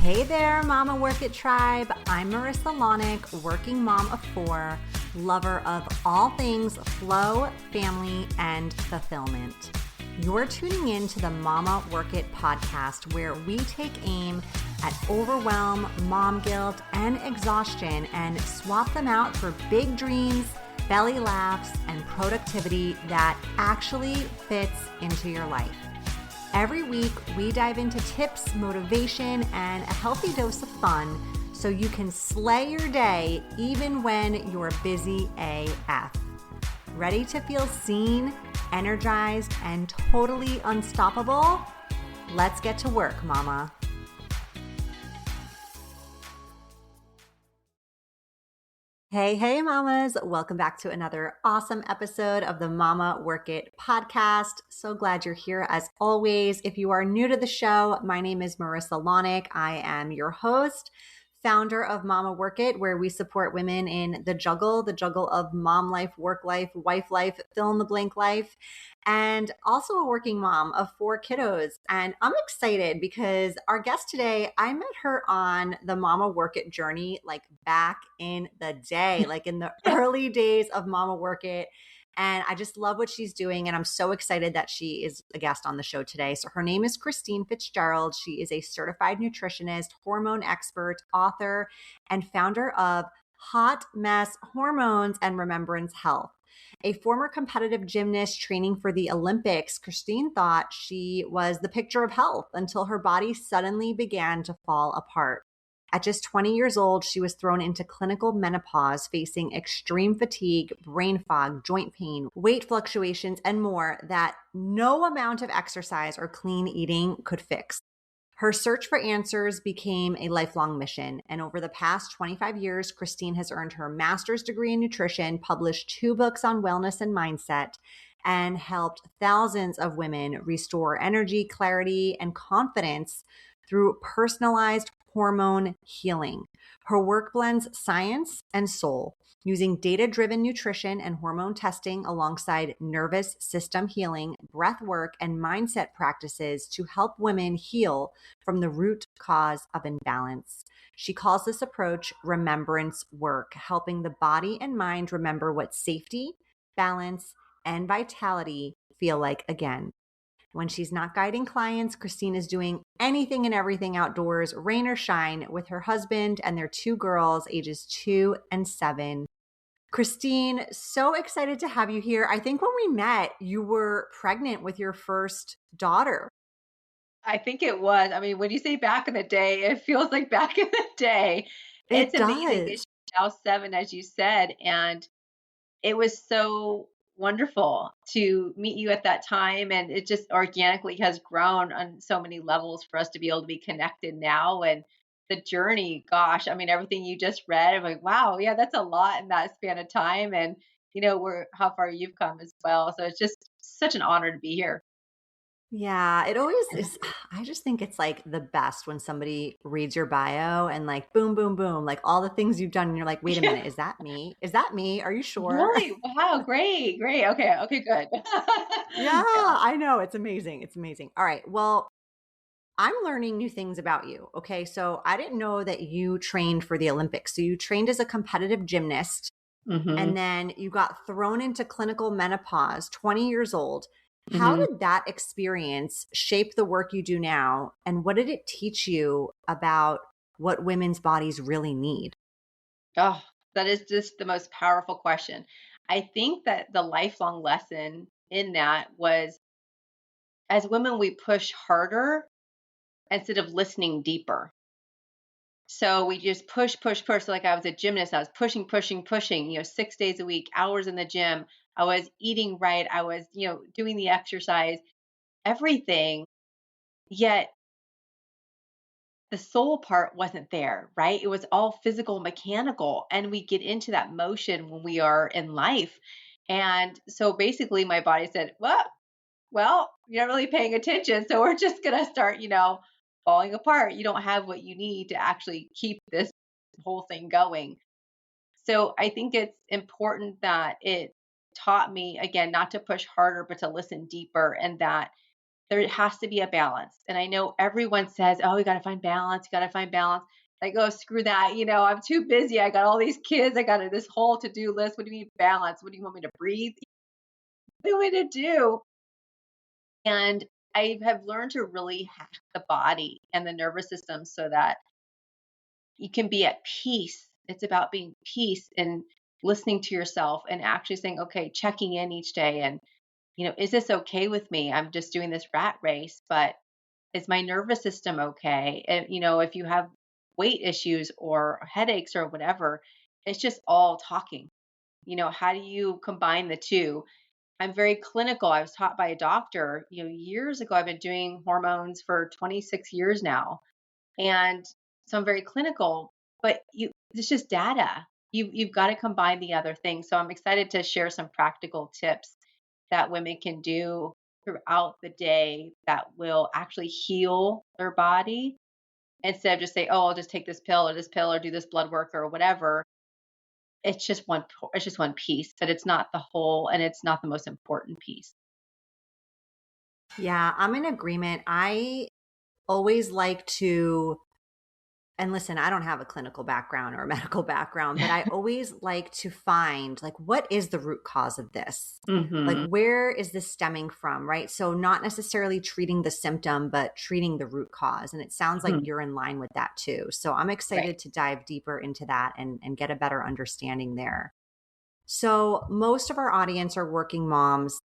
Hey there, Mama Work It Tribe. I'm Marissa Lonick, working mom of 4, lover of all things flow, family, and fulfillment. You're tuning in to the Mama Work It podcast, where we take aim at overwhelm, mom guilt, and exhaustion and swap them out for big dreams, belly laughs, and productivity that actually fits into your life. Every week, we dive into tips, motivation, and a healthy dose of fun so you can slay your day even when you're busy AF. Ready to feel seen, energized, and totally unstoppable? Let's get to work, mama. Hey, mamas. Welcome back to another awesome episode of the Mama Work It podcast. So glad you're here as always. If you are new to the show, my name is Marissa Lonick. I am your host, founder of Mama Work It, where we support women in the juggle of mom life, work life, wife life, fill in the blank life, and also a working mom of 4 kiddos. And I'm excited because our guest today, I met her on the Mama Work It journey, like back in the day, like in the early days of Mama Work It. And I just love what she's doing. And I'm so excited that she is a guest on the show today. So her name is Christine Fitzgerald. She is a certified nutritionist, hormone expert, author, and founder of Hot Mess Hormones and Remembrance Health. A former competitive gymnast training for the Olympics, Christine thought she was the picture of health until her body suddenly began to fall apart. At just 20 years old, she was thrown into clinical menopause, facing extreme fatigue, brain fog, joint pain, weight fluctuations, and more that no amount of exercise or clean eating could fix. Her search for answers became a lifelong mission, and over the past 25 years, Christine has earned her master's degree in nutrition, published 2 books on wellness and mindset, and helped thousands of women restore energy, clarity, and confidence through personalized hormone healing. Her work blends science and soul, using data-driven nutrition and hormone testing alongside nervous system healing, breath work, and mindset practices to help women heal from the root cause of imbalance. She calls this approach Remembrance Work, helping the body and mind remember what safety, balance, and vitality feel like again. When she's not guiding clients, Christine is doing anything and everything outdoors, rain or shine, with her husband and their 2 girls, ages 2 and 7. Christine, so excited to have you here. I think when we met, you were pregnant with your first daughter. I think it was. I mean, when you say back in the day, it feels like back in the day. It It's amazing that does. she's now 7, as you said, and it was so wonderful to meet you at that time, and it just organically has grown on so many levels for us to be able to be connected now. And the journey, gosh, I mean, everything you just read, I'm like, wow, yeah, that's a lot in that span of time, and where how far you've come as well. So it's just such an honor to be here. Yeah, it always is. I just think it's like the best when somebody reads your bio and like boom, boom, boom, like all the things you've done. And you're like, wait a minute, is that me? Is that me? Are you sure? Really? Wow, great, great. Okay, okay, good. Yeah, Yeah. I know. It's amazing. It's amazing. All right. Well, I'm learning new things about you. Okay. So I didn't know that you trained for the Olympics. So you trained as a competitive gymnast and Mhm, then you got thrown into clinical menopause, 20 years old. How mhm. did that experience shape the work you do now? And what did it teach you about what women's bodies really need? Oh, that is just the most powerful question. I think that the lifelong lesson in that was, as women, we push harder instead of listening deeper. So we just push, push, push. So like I was a gymnast, I was pushing, pushing, pushing, 6 days a week, hours in the gym. I was eating right. I was, doing the exercise, everything. Yet the soul part wasn't there, right? It was all physical, mechanical. And we get into that motion when we are in life. And so basically, my body said, well, you're not really paying attention. So we're just going to start, falling apart. You don't have what you need to actually keep this whole thing going. So I think it's important that it taught me, again, not to push harder, but to listen deeper. And that There has to be a balance. And I know everyone says, oh, you got to find balance. You got to find balance. I go, screw that. I'm too busy. I got all these kids. I got this whole to do list. What do you mean balance? What do you want me to breathe? What do you want me to do? And I have learned to really hack the body and the nervous system so that you can be at peace. It's about being peace and listening to yourself and actually saying, okay, checking in each day and, is this okay with me? I'm just doing this rat race, but is my nervous system okay? And, if you have weight issues or headaches or whatever, it's just all talking. How do you combine the two? I'm very clinical. I was taught by a doctor, years ago. I've been doing hormones for 26 years now. And so I'm very clinical, but it's just data. You've got to combine the other things. So I'm excited to share some practical tips that women can do throughout the day that will actually heal their body instead of just say, oh, I'll just take this pill or do this blood work or whatever. It's just one piece, but it's not the whole and it's not the most important piece. Yeah, I'm in agreement. I always like to, and listen, I don't have a clinical background or a medical background, but I always like to find like, what is the root cause of this? Like, Hmm. where is this stemming from? Right. So, not necessarily treating the symptom, but treating the root cause. And it sounds like Hmm. you're in line with that too. So, I'm Right. excited to dive deeper into that and get a better understanding there. So, most of our audience are working moms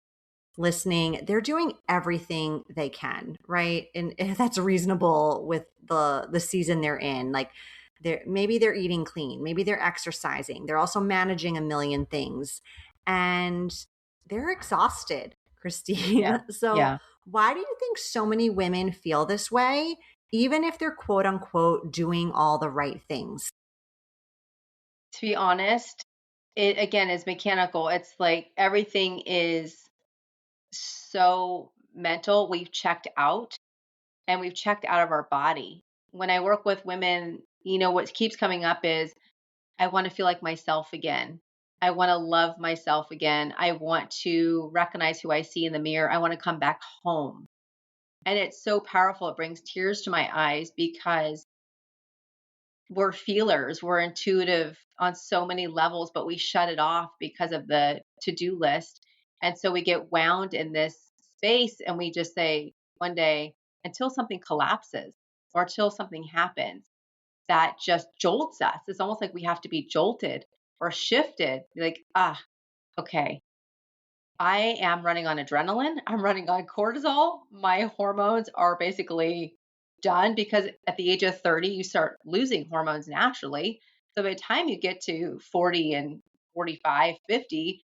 listening. They're doing everything they can, right? And that's reasonable with the season they're in. Like they're eating clean, maybe they're exercising. They're also managing a million things. And they're exhausted, Yeah. Christine. So, Yeah. why do you think so many women feel this way, even if they're quote unquote doing all the right things? To be honest, it again is mechanical. It's like everything is so mental. We've checked out and we've checked out of our body. When I work with women, what keeps coming up is I want to feel like myself again. I want to love myself again. I want to recognize who I see in the mirror. I want to come back home. And it's so powerful. It brings tears to my eyes because we're feelers, we're intuitive on so many levels, but we shut it off because of the to do list. And so we get wound in this space and we just say one day until something collapses or until something happens that just jolts us. It's almost like we have to be jolted or shifted. Like, okay, I am running on adrenaline. I'm running on cortisol. My hormones are basically done because at the age of 30, you start losing hormones naturally. So by the time you get to 40 and 45, 50,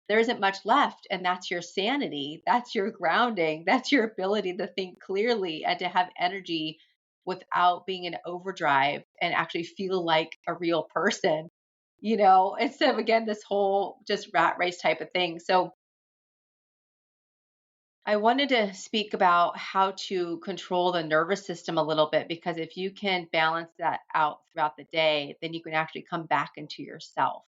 there isn't much left. And that's your sanity. That's your grounding. That's your ability to think clearly and to have energy without being in overdrive and actually feel like a real person, instead of, again, this whole just rat race type of thing. So I wanted to speak about how to control the nervous system a little bit because if you can balance that out throughout the day, then you can actually come back into yourself.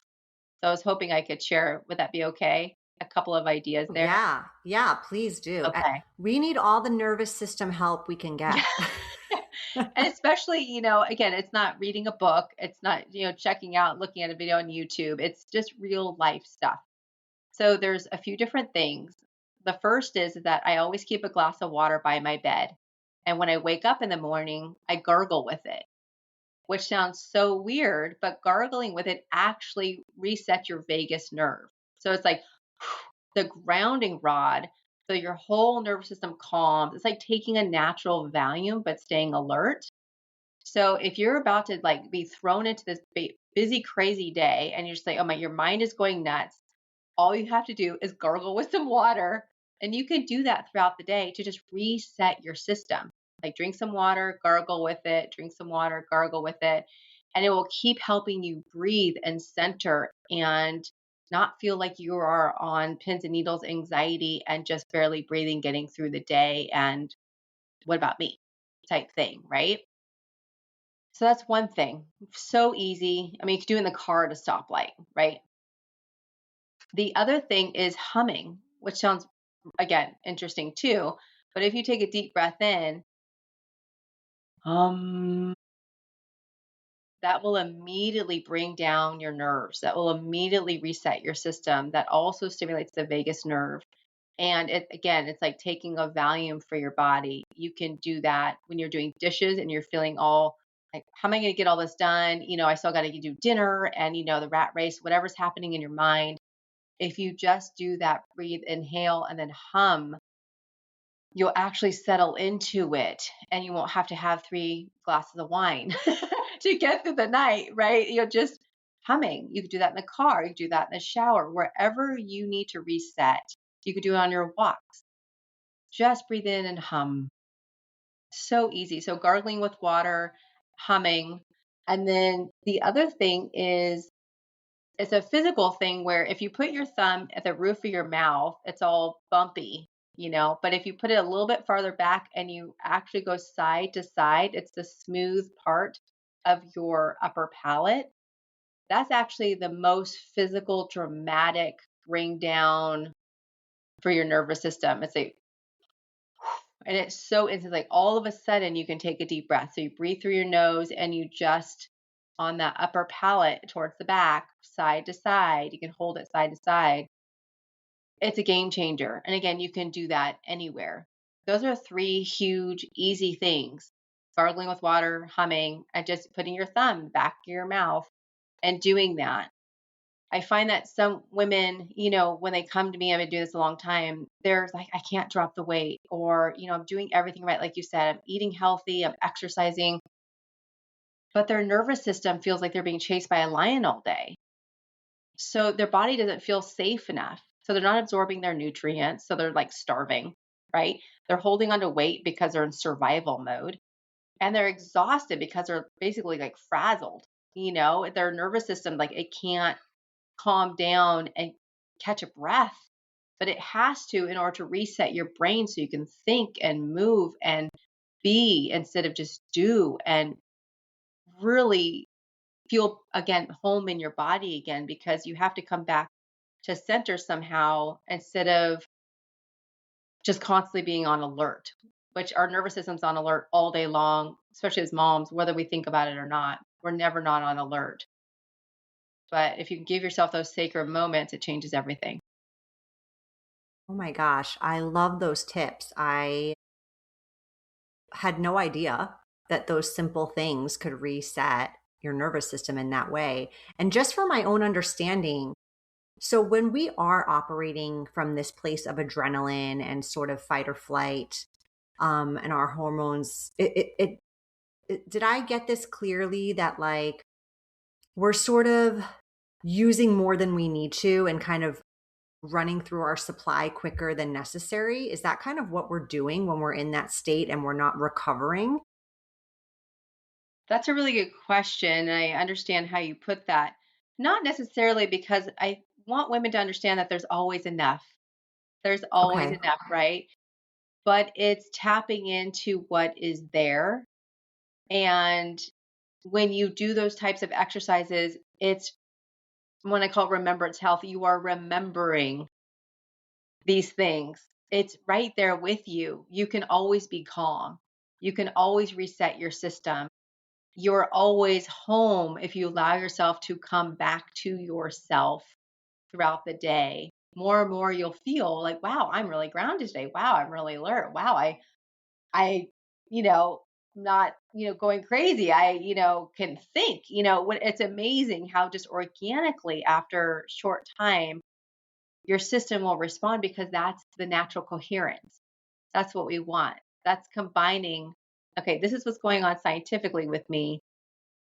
So I was hoping I could share. Would that be okay? A couple of ideas there. Yeah, yeah, please do. Okay. We need all the nervous system help we can Yeah. get. And especially, again, it's not reading a book. It's not, checking out, looking at a video on YouTube. It's just real life stuff. So there's a few different things. The first is that I always keep a glass of water by my bed. And when I wake up in the morning, I gargle with it, which sounds so weird, but gargling with it actually resets your vagus nerve. So it's like the grounding rod. So your whole nervous system calms. It's like taking a natural Valium, but staying alert. So if you're about to like be thrown into this busy, crazy day and you're just like, oh my, your mind is going nuts, all you have to do is gargle with some water. And you can do that throughout the day to just reset your system. Like drink some water, gargle with it, drink some water, gargle with it. And it will keep helping you breathe and center and not feel like you are on pins and needles anxiety and just barely breathing, getting through the day. And what about me type thing, right? So that's one thing. So easy. I mean, you could do it in the car at a stoplight, right? The other thing is humming, which sounds, again, interesting too. But if you take a deep breath in, um, that will immediately bring down your nerves. That will immediately reset your system. That also stimulates the vagus nerve. And it again, it's like taking a Valium for your body. You can do that when you're doing dishes and you're feeling all like, how am I going to get all this done? I still got to do dinner and, the rat race, whatever's happening in your mind. If you just do that, breathe, inhale, and then hum, you'll actually settle into it and you won't have to have 3 glasses of wine to get through the night, right? You're just humming. You could do that in the car, you could do that in the shower, wherever you need to reset. You could do it on your walks. Just breathe in and hum. So easy. So gargling with water, humming. And then the other thing is it's a physical thing where if you put your thumb at the roof of your mouth, it's all bumpy, but if you put it a little bit farther back and you actually go side to side, it's the smooth part of your upper palate. That's actually the most physical, dramatic bring down for your nervous system. It's like, and it's so instant, like all of a sudden you can take a deep breath. So you breathe through your nose and you just on that upper palate towards the back, side to side, you can hold it side to side. It's a game changer. And again, you can do that anywhere. Those are 3 huge, easy things: gargling with water, humming, and just putting your thumb back of your mouth and doing that. I find that some women, when they come to me, I've been doing this a long time, they're like, I can't drop the weight, or, I'm doing everything right. Like you said, I'm eating healthy, I'm exercising, but their nervous system feels like they're being chased by a lion all day. So their body doesn't feel safe enough. So they're not absorbing their nutrients. So they're like starving, right? They're holding on to weight because they're in survival mode, and they're exhausted because they're basically like frazzled. Their nervous system, like it can't calm down and catch a breath, but it has to in order to reset your brain so you can think and move and be instead of just do, and really feel again home in your body again, because you have to come back to center somehow instead of just constantly being on alert, which our nervous system's on alert all day long, especially as moms, whether we think about it or not. We're never not on alert. But if you give yourself those sacred moments, it changes everything. Oh my gosh, I love those tips. I had no idea that those simple things could reset your nervous system in that way. And just for my own understanding, so when we are operating from this place of adrenaline and sort of fight or flight, and our hormones, did I get this clearly that like we're sort of using more than we need to and kind of running through our supply quicker than necessary? Is that kind of what we're doing when we're in that state and we're not recovering? That's a really good question. And I understand how you put that. Not necessarily, because I want women to understand that there's always enough. There's always Okay. enough, right? But it's tapping into what is there. And when you do those types of exercises, it's when I call it remembrance health. You are remembering these things. It's right there with you. You can always be calm. You can always reset your system. You're always home if you allow yourself to come back to yourself throughout the day. More and more you'll feel like, wow, I'm really grounded today. Wow, I'm really alert. Wow, I, you know, not, going crazy. I, can think, when it's amazing how just organically after short time, your system will respond, because that's the natural coherence. That's what we want. That's combining, okay, this is what's going on scientifically with me,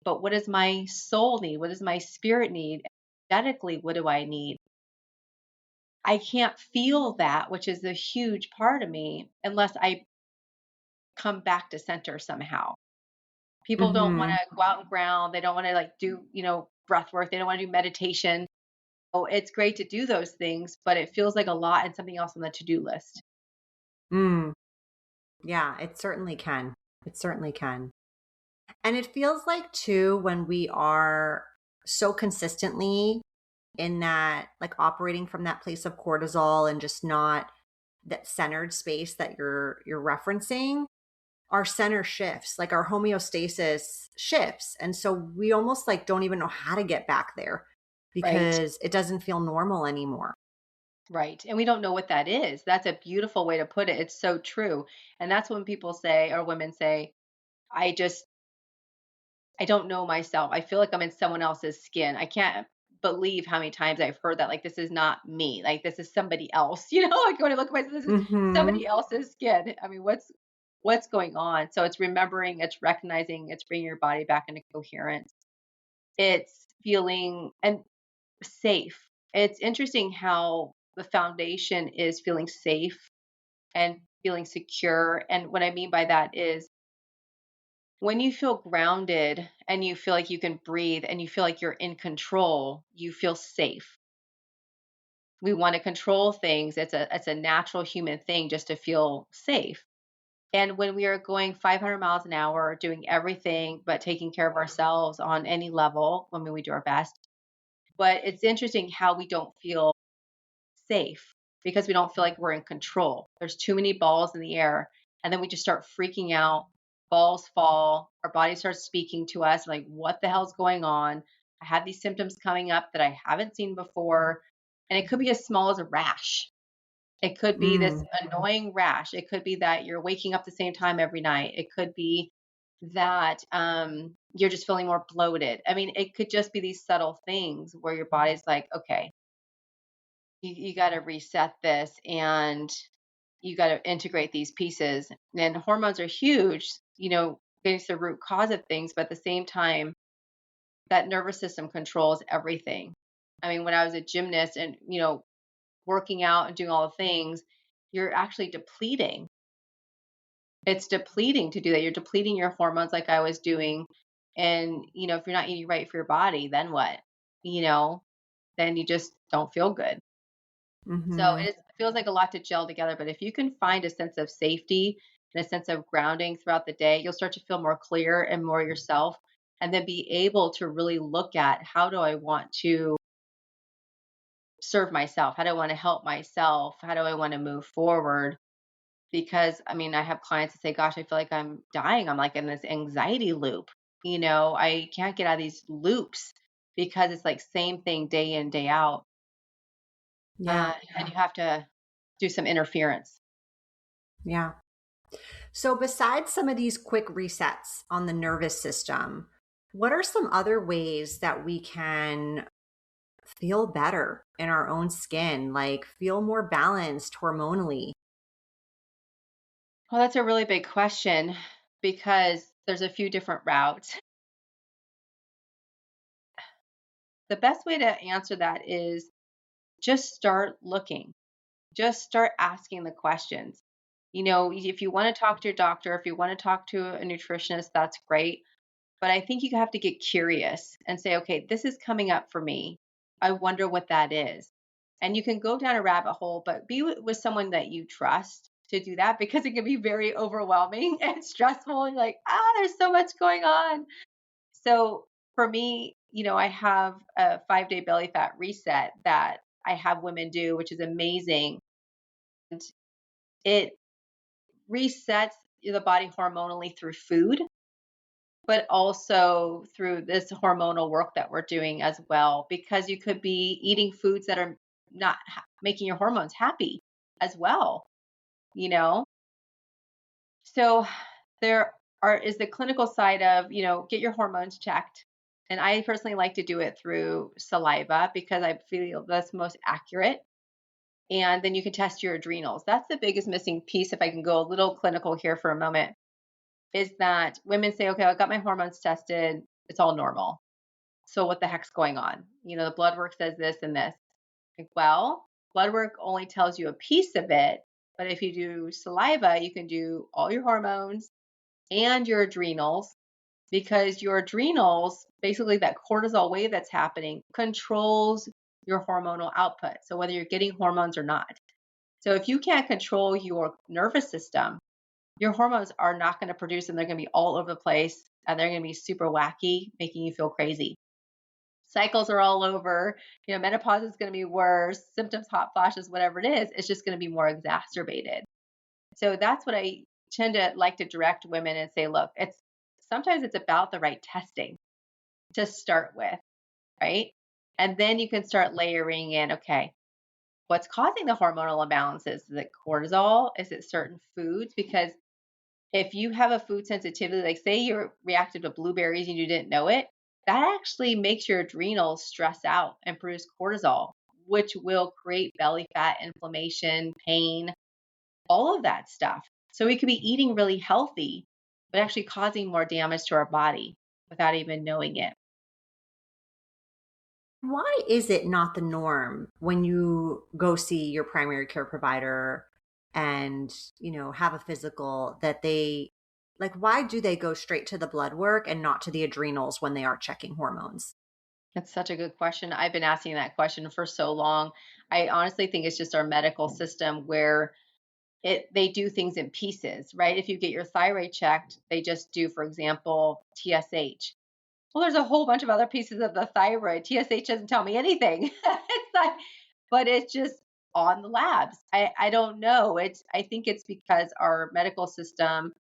but what does my soul need? What does my spirit need? Energetically, what do I need? I can't feel that, which is a huge part of me, unless I come back to center somehow. People don't want Mhm. to go out and ground. They don't want to like do, breath work. They don't want to do meditation. Oh, it's great to do those things, but it feels like a lot and something else on the to-do list. Mm. Yeah, it certainly can. It certainly can. And it feels like too when we are so consistently in that like operating from that place of cortisol and just not that centered space that you're referencing, our center shifts, like our homeostasis shifts. And so we almost like don't even know how to get back there Right. because it doesn't feel normal anymore. Right. And we don't know what that is. That's a beautiful way to put it. It's so true. And that's when people say, or women say, I just, I don't know myself. I feel like I'm in someone else's skin. I can't believe how many times I've heard that. Like, this is not me. Like, this is somebody else. Like when I look at myself, this is Mhm. somebody else's skin. I mean, what's going on? So it's remembering, it's recognizing, it's bringing your body back into coherence. It's feeling and safe. It's interesting how the foundation is feeling safe and feeling secure. And what I mean by that is when you feel grounded and you feel like you can breathe and you feel like you're in control, you feel safe. We want to control things. It's a natural human thing just to feel safe. And when we are going 500 miles an hour, doing everything but taking care of ourselves on any level, I mean, we do our best. But it's interesting how we don't feel safe because we don't feel like we're in control. There's too many balls in the air. And then we just start freaking out. Balls fall. Our body starts speaking to us like, what the hell's going on? I have these symptoms coming up that I haven't seen before. And it could be as small as a rash. It could be this Mm. annoying rash. It could be that you're waking up the same time every night. It could be that you're just feeling more bloated. I mean, it could just be these subtle things where your body's like, okay, you got to reset this and you got to integrate these pieces. And hormones are huge, getting to the root cause of things, but at the same time, that nervous system controls everything. I mean, when I was a gymnast and, working out and doing all the things, you're actually depleting. It's depleting to do that. You're depleting your hormones like I was doing. And, if you're not eating right for your body, then what? You know, then you just don't feel good. So Mhm. it feels like a lot to gel together, but if you can find a sense of safety and a sense of grounding throughout the day, you'll start to feel more clear and more yourself, and then be able to really look at how do I want to serve myself? How do I want to help myself? How do I want to move forward? Because I mean, I have clients that say, gosh, I feel like I'm dying. I'm like in this anxiety loop. I can't get out of these loops because it's like same thing day in, day out. Yeah. And you have to do some interference. Yeah. So besides some of these quick resets on the nervous system, what are some other ways that we can feel better in our own skin, like feel more balanced hormonally? Well, that's a really big question because there's a few different routes. The best way to answer that is just start looking, just start asking the questions. If you want to talk to your doctor, if you want to talk to a nutritionist, that's great. But I think you have to get curious and say, okay, this is coming up for me. I wonder what that is. And you can go down a rabbit hole, but be with someone that you trust to do that because it can be very overwhelming and stressful. And like, there's so much going on. So for me, I have a 5-day belly fat reset that I have women do, which is amazing. And it resets the body hormonally through food, but also through this hormonal work that we're doing as well, because you could be eating foods that are not making your hormones happy as well, you know? So there is the clinical side of, get your hormones checked. And I personally like to do it through saliva because I feel that's most accurate. And then you can test your adrenals. That's the biggest missing piece. If I can go a little clinical here for a moment, is that women say, okay, I got my hormones tested. It's all normal. So what the heck's going on? The blood work says this and this. Like, well, blood work only tells you a piece of it. But if you do saliva, you can do all your hormones and your adrenals because your adrenals, basically that cortisol wave that's happening, controls your hormonal output. So whether you're getting hormones or not. So if you can't control your nervous system, your hormones are not going to produce and they're going to be all over the place and they're going to be super wacky, making you feel crazy. cycles are all over, menopause is going to be worse, symptoms, hot flashes, whatever it is, it's just going to be more exacerbated. So that's what I tend to like to direct women and say, look, sometimes it's about the right testing to start with, right? And then you can start layering in, okay, what's causing the hormonal imbalances? Is it cortisol? Is it certain foods? Because if you have a food sensitivity, like say you're reactive to blueberries and you didn't know it, that actually makes your adrenals stress out and produce cortisol, which will create belly fat, inflammation, pain, all of that stuff. So we could be eating really healthy, but actually causing more damage to our body without even knowing it. Why is it not the norm when you go see your primary care provider and, have a physical that why do they go straight to the blood work and not to the adrenals when they are checking hormones? That's such a good question. I've been asking that question for so long. I honestly think it's just our medical system where they do things in pieces, right? If you get your thyroid checked, they just do, for example, TSH. Well, there's a whole bunch of other pieces of the thyroid. TSH doesn't tell me anything. It's like, but it's just on the labs. I don't know. I think it's because our medical system,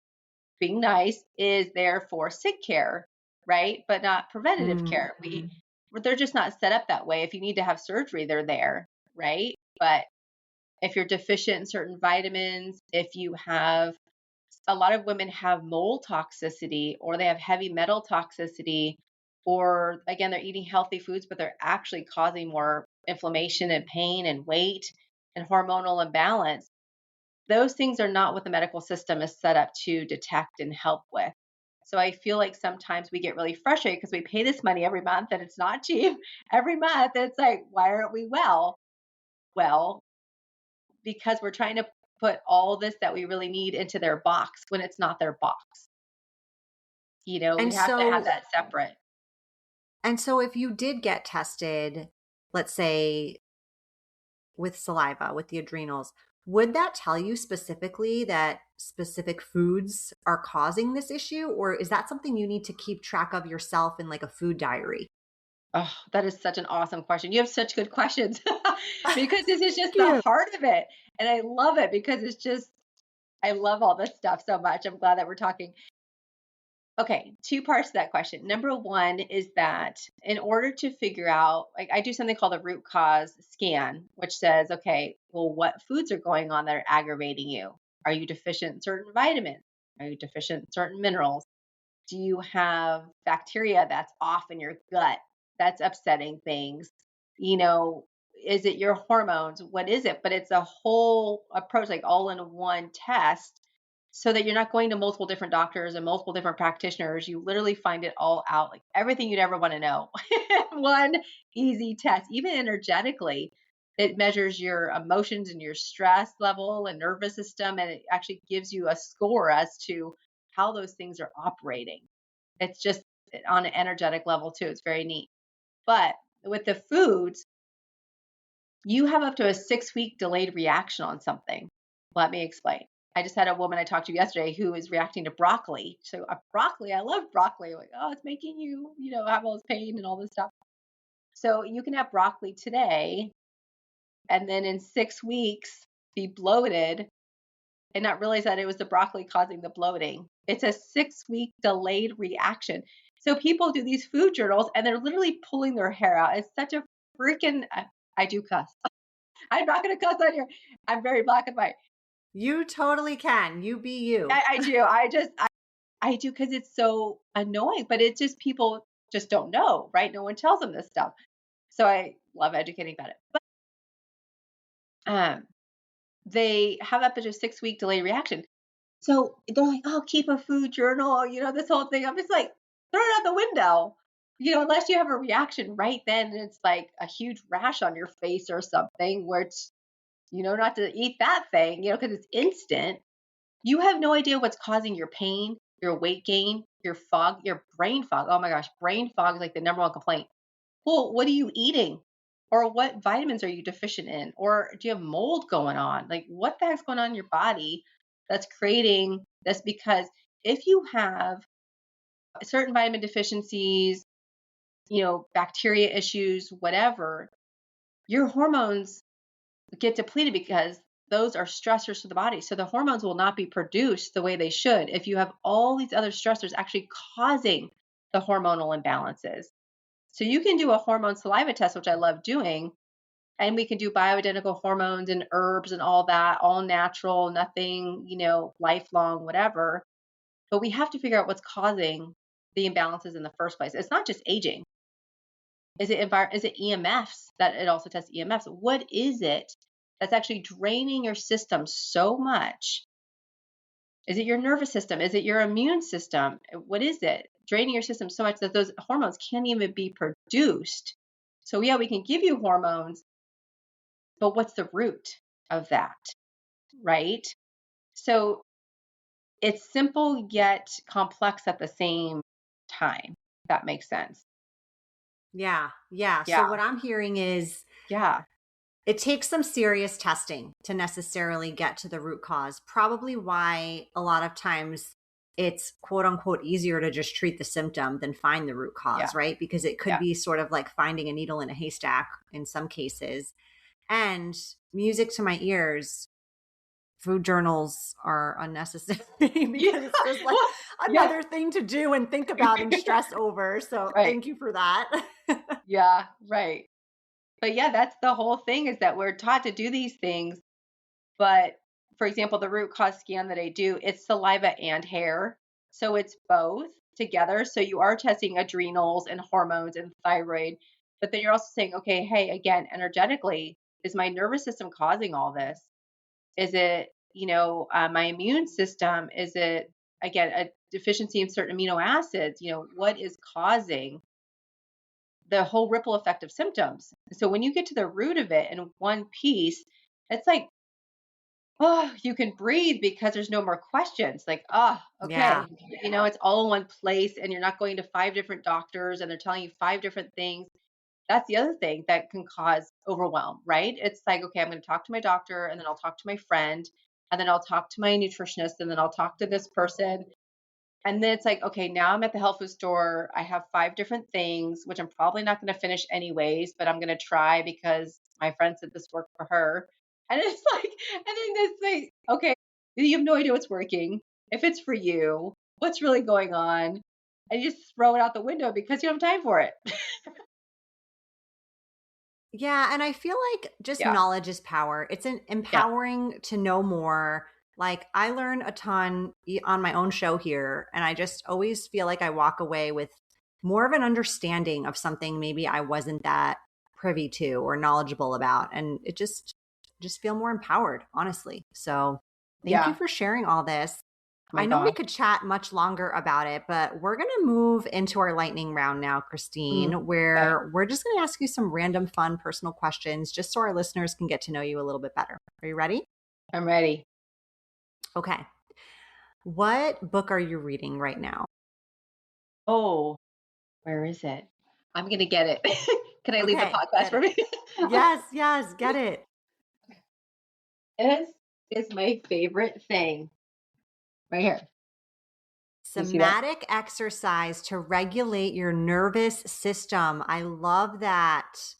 being nice, is there for sick care, right? But not preventative care. Mhm. They're just not set up that way. If you need to have surgery, they're there, right? But if you're deficient in certain vitamins, if you have a lot of women have mold toxicity or they have heavy metal toxicity, or again, they're eating healthy foods, but they're actually causing more inflammation and pain and weight and hormonal imbalance. Those things are not what the medical system is set up to detect and help with. So I feel like sometimes we get really frustrated because we pay this money every month and it's not cheap every month. And it's like, why aren't we well? Well, because we're trying to put all this that we really need into their box when it's not their box. And We have to have so that separate. if you did get tested, let's say with saliva, with the adrenals, would that tell you specifically that specific foods are causing this issue? Or is that something you need to keep track of yourself in like a food diary? Oh, that is such an awesome question. You have such good questions because this is Thank just the you. heart of it. And I love it because I love all this stuff so much. I'm glad that we're talking. Okay, two parts to that question. Number one is that in order to figure out, like I do something called a root cause scan, which says, okay, well, what foods are going on that are aggravating you? Are you deficient in certain vitamins? Are you deficient in certain minerals? Do you have bacteria that's off in your gut that's upsetting things? You know, is it your hormones? What is it? But it's a whole approach, like all in one test, so that you're not going to multiple different doctors and multiple different practitioners. You literally find it all out, like everything you'd ever want to know. One easy test, even energetically. It measures your emotions and your stress level and nervous system, and it actually gives you a score as to how those things are operating. It's just on an energetic level too. It's very neat. But with the foods, you have up to a 6-week delayed reaction on something. Let me explain. I just had a woman I talked to yesterday who is reacting to broccoli. So broccoli, I love broccoli. Like, oh, it's making you, have all this pain and all this stuff. So you can have broccoli today and then in 6 weeks be bloated and not realize that it was the broccoli causing the bloating. It's a 6-week delayed reaction. So people do these food journals and they're literally pulling their hair out. It's such a freaking, I do cuss. I'm not going to cuss on here. I'm very black and white. You totally can. You be you. I do. I do because it's so annoying, but it's just people just don't know, right? No one tells them this stuff. So I love educating about it. But they have up to a 6-week delayed reaction. So they're like, "Oh, keep a food journal," this whole thing. I'm just like, throw it out the window. Unless you have a reaction right then, and it's like a huge rash on your face or something, where it's, not to eat that thing, because it's instant. You have no idea what's causing your pain, your weight gain, your fog, your brain fog. Oh my gosh, brain fog is like the number one complaint. Well, what are you eating? Or what vitamins are you deficient in? Or do you have mold going on? Like, what the heck's going on in your body that's creating this? Because if you have certain vitamin deficiencies, bacteria issues, whatever, your hormones get depleted because those are stressors to the body. So the hormones will not be produced the way they should if you have all these other stressors actually causing the hormonal imbalances. So you can do a hormone saliva test, which I love doing, and we can do bioidentical hormones and herbs and all that, all natural, nothing, lifelong, whatever. But we have to figure out what's causing the imbalances in the first place. It's not just aging. Is it EMFs that it also tests EMFs? What is it that's actually draining your system so much? Is it your nervous system? Is it your immune system? What is it draining your system so much that those hormones can't even be produced? So yeah, we can give you hormones, but what's the root of that, right? So it's simple yet complex at the same time. If that makes sense. Yeah. Yeah. So Yeah. what I'm hearing is Yeah. it takes some serious testing to necessarily get to the root cause. Probably why a lot of times it's quote unquote easier to just treat the symptom than find the root Yeah. cause, right? Because it could Yeah. be sort of like finding a needle in a haystack in some cases. And music to my ears, food journals are unnecessary Yeah. because it's just like Well, yeah. another thing to do and think about and stress over. So Right. thank you for that. Yeah. Right. But yeah, that's the whole thing is that we're taught to do these things. But for example, the root cause scan that I do, it's saliva and hair. So it's both together. So you are testing adrenals and hormones and thyroid. But then you're also saying, okay, hey, again, energetically, is my nervous system causing all this? Is it, my immune system? Is it, again, a deficiency in certain amino acids? What is causing the whole ripple effect of symptoms? So when you get to the root of it in one piece, it's like, oh, you can breathe because there's no more questions. Like, oh, Yeah. okay. It's all in one place and you're not going to five different doctors and they're telling you five different things. That's the other thing that can cause overwhelm, right? It's like, okay, I'm going to talk to my doctor and then I'll talk to my friend and then I'll talk to my nutritionist and then I'll talk to this person. And then it's like, okay, now I'm at the health food store. I have five different things, which I'm probably not going to finish anyways, but I'm going to try because my friend said this worked for her. And it's like, and then this thing, okay, you have no idea what's working. If it's for you, what's really going on? And you just throw it out the window because you don't have time for it. Yeah, and I feel like just Yeah. knowledge is power. It's an Yeah. empowering to know more. Like I learn a ton on my own show here, and I just always feel like I walk away with more of an understanding of something maybe I wasn't that privy to or knowledgeable about, and it just feel more empowered, honestly. So, thank you Yeah. for sharing all this. My I know we gosh. could chat much longer about it, but we're going to move into our lightning round now, Mm, Christine, okay. where we're just going to ask you some random, fun, personal questions just so our listeners can get to know you a little bit better. Are you ready? I'm ready. Okay. What book are you reading right now? Oh, where is it? I'm going to get it. Can I leave the Okay, podcast get for it. me? Yes, yes, get it. This is my favorite thing right here. You see that? Somatic exercise to regulate your nervous system. I love that.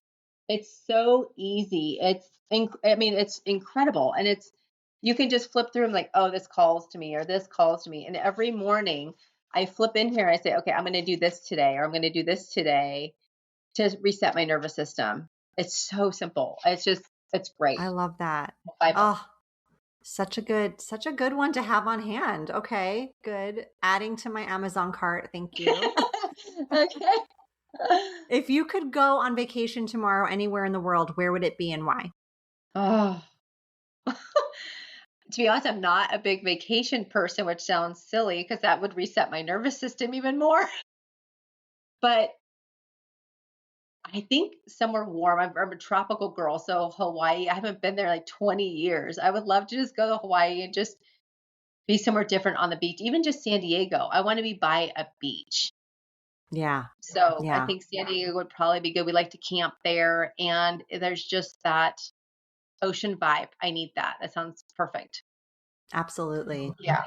It's so easy. I mean, it's incredible. And you can just flip through and like, oh, this calls to me or this calls to me. And every morning I flip in here and I say, okay, I'm going to do this today or I'm going to do this today to reset my nervous system. It's so simple. It's great. I love that. Bible. Oh, such a good one to have on hand. Okay, good. Adding to my Amazon cart. Thank you. Okay. If you could go on vacation tomorrow anywhere in the world, where would it be and why? Oh, to be honest, I'm not a big vacation person, which sounds silly because that would reset my nervous system even more. But I think somewhere warm. I'm a tropical girl, so Hawaii. I haven't been there like 20 years. I would love to just go to Hawaii and just be somewhere different on the beach, even just San Diego. I want to be by a beach. Yeah. So I Yeah. think San Diego would probably be good. We like to camp there, and there's just that ocean vibe. I need that. That sounds perfect. Absolutely. Yeah.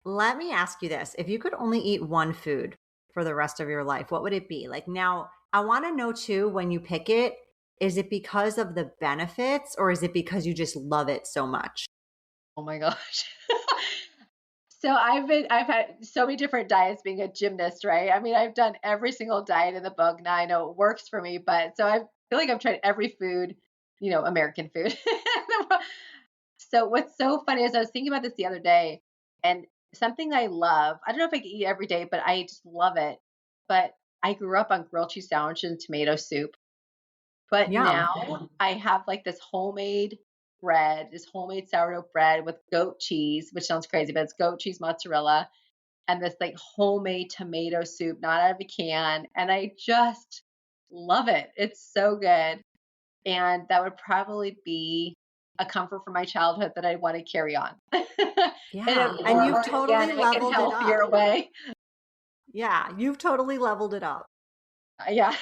Let me ask you this. If you could only eat one food for the rest of your life, what would it be? Like, now I want to know too, when you pick it, is it because of the benefits or is it because you just love it so much? Oh my gosh. So I've had so many different diets being a gymnast, right? I mean, I've done every single diet in the book. Now I know it works for me, but so I feel like I've tried every food, American food. So what's so funny is I was thinking about this the other day, and something I love, I don't know if I can eat every day, but I just love it. But I grew up on grilled cheese sandwich and tomato soup. But Yum. now I have like this homemade bread, this homemade sourdough bread with goat cheese, which sounds crazy, but it's goat cheese mozzarella and this like homemade tomato soup, not out of a can. And I just love it. It's so good. And that would probably be a comfort from my childhood that I want to carry on in a Yeah. And more you've totally organic and leveled it up. healthier way. Yeah. You've totally leveled it up. Yeah.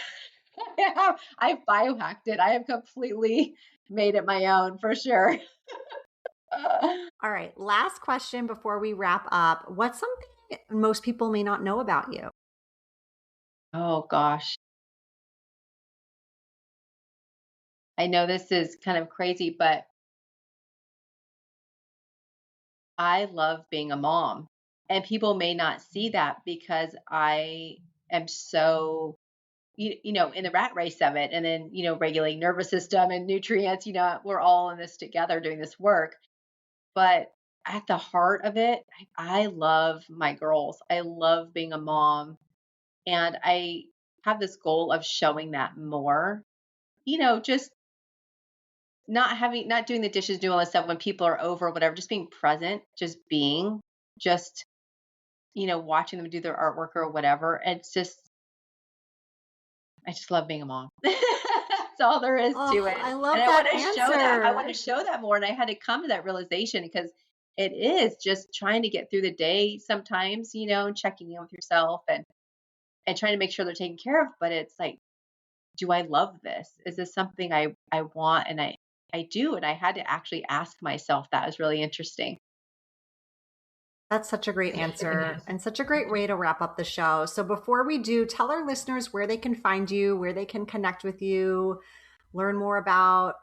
I've biohacked it. I have completely made it my own for sure. All right. Last question before we wrap up. What's something most people may not know about you? Oh gosh. I know this is kind of crazy, but I love being a mom. And people may not see that because I am so, in the rat race of it. And then, regulating nervous system and nutrients, we're all in this together doing this work. But at the heart of it, I love my girls. I love being a mom. And I have this goal of showing that more, just not doing the dishes, doing all this stuff when people are over, whatever, just being present, just being, just, watching them do their artwork or whatever. I just love being a mom. That's all there is Oh, to it. I And love I want that to show that. I want answer. to show that more. And I had to come to that realization because it is just trying to get through the day sometimes, and checking in with yourself and trying to make sure they're taken care of. But it's like, do I love this? Is this something I want? And I do. And I had to actually ask myself that. It was really interesting. That's such a great answer and such a great way to wrap up the show. So before we do, tell our listeners where they can find you, where they can connect with you, learn more about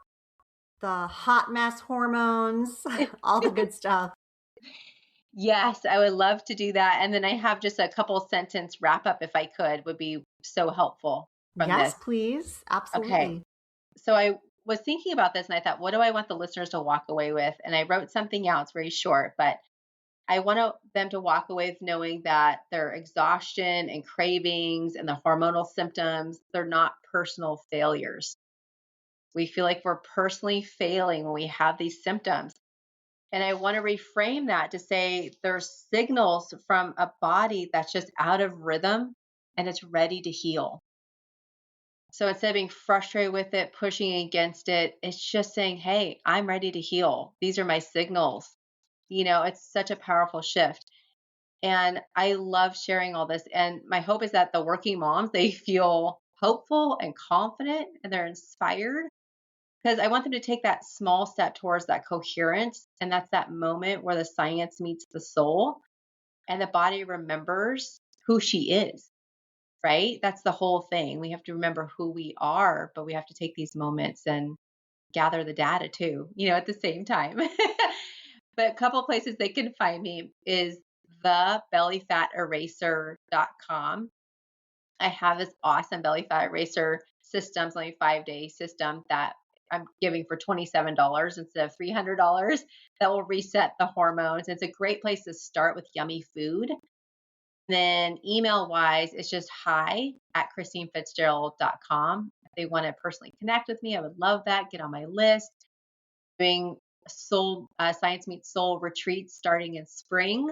the hot mess hormones, all the good stuff. Yes, I would love to do that. And then I have just a couple sentence wrap up if I could, would be so helpful from Yes, this. please. Okay. Absolutely. So I was thinking about this and I thought, what do I want the listeners to walk away with? And I wrote something out. It's very short, but I want them to walk away with knowing that their exhaustion and cravings and the hormonal symptoms, they're not personal failures. We feel like we're personally failing when we have these symptoms. And I want to reframe that to say there's signals from a body that's just out of rhythm and it's ready to heal. So instead of being frustrated with it, pushing against it, it's just saying, hey, I'm ready to heal. These are my signals. It's such a powerful shift. And I love sharing all this. And my hope is that the working moms, they feel hopeful and confident and they're inspired because I want them to take that small step towards that coherence. And that's that moment where the science meets the soul and the body remembers who she is, right? That's the whole thing. We have to remember who we are, but we have to take these moments and gather the data too, at the same time. But a couple of places they can find me is thebellyfateracer.com. I have this awesome belly fat eraser system, it's only a 5-day system that I'm giving for $27 instead of $300 that will reset the hormones. It's a great place to start with yummy food. Then email wise, it's just hi@christinefitzgerald.com. If they want to personally connect with me, I would love that. Get on my list. Doing soul science meets soul retreats starting in spring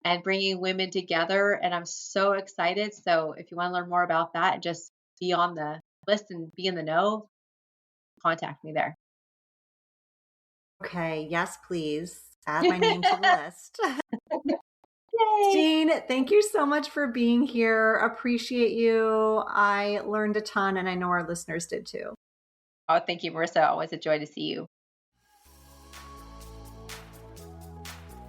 and bringing women together. And I'm so excited. So if you want to learn more about that, just be on the list and be in the know, contact me there. Okay. Yes, please. Add my name to the list. Yay! Christine, thank you so much for being here. Appreciate you. I learned a ton, and I know our listeners did too. Oh, thank you, Marissa. Always a joy to see you.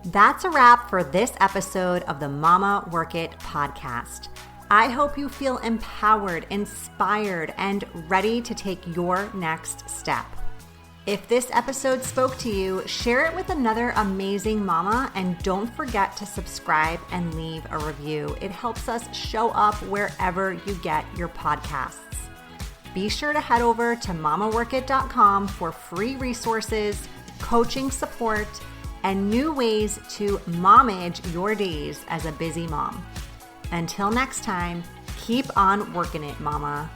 That's a wrap for this episode of the Mama Work It podcast. I hope you feel empowered, inspired, and ready to take your next step. If this episode spoke to you, share it with another amazing mama, and don't forget to subscribe and leave a review. It helps us show up wherever you get your podcasts. Be sure to head over to mamaworkit.com for free resources, coaching support, and new ways to momage your days as a busy mom. Until next time, keep on working it, mama.